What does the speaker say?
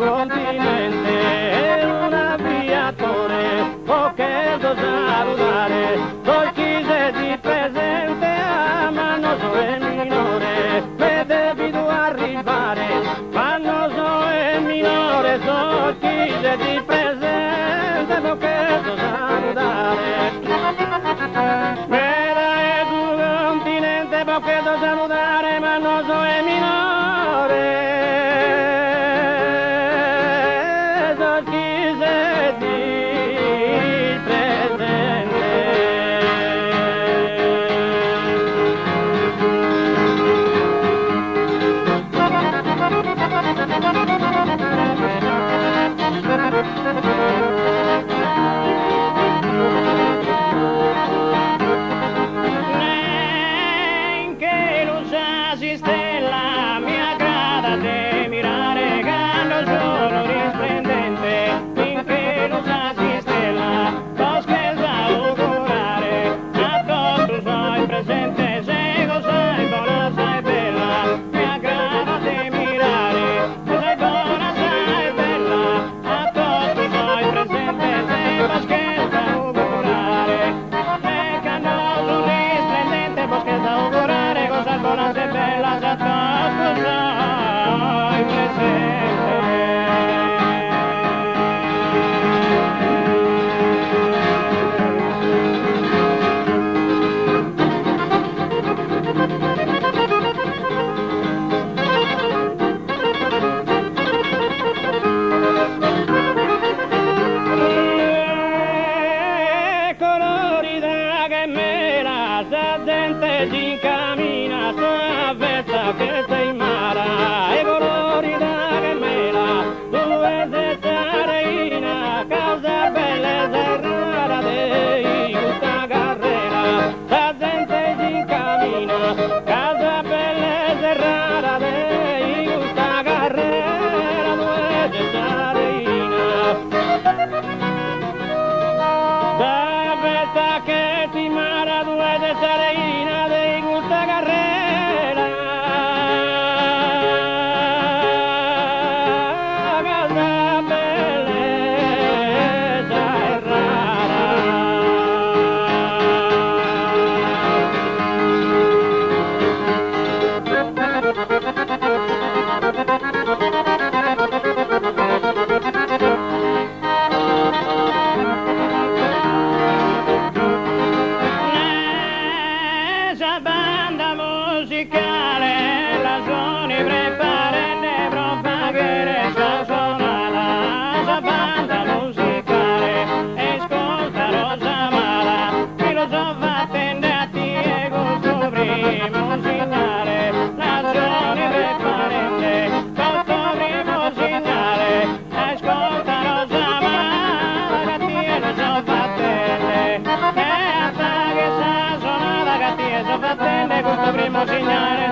continente e un avviatore, poche do salutare, dolce di presente a Mannoso e minore, me devo arrivare, Mannoso e minore, dolce di presente, poche do salutare, me dai sul continente, poche do salutare, Mannoso e minore. Neanche lo sa si stella mi aggrada de mirare quando sono risplendente, finché lo sa si stella lo scherza augurare a tutto sai presente, se lo sai buona sai bella, mi aggrada de mirare, se sei buona sai bella, a tutto sai presente, se lo scherza augurare, e quando sono risplendente lo scherza augurare, cosa buona sei bella, se a tutto sai presente. Colorida che mela, sta gente si incammina, sta festa che sta in mara, e colorida che mela, due setta reina, casa bella e rara dei questa carrera, sta gente si incammina, casa bella e rara dei questa carrera, due setta reina. Da festa che ti mara due de sareina de gusta carrera, casa bellezza è banda musicale, la suoni prepara ne propagare sa suonala, sa banda musicale, ascolta rosa mala, filosofa tende a ti e gusto primo signale, la suoni preparende, gusto primo signale, ascolta rosa mala, che ti e filosofa tende, che sa suonala, che ti e filosofa tende, gusto primo signale.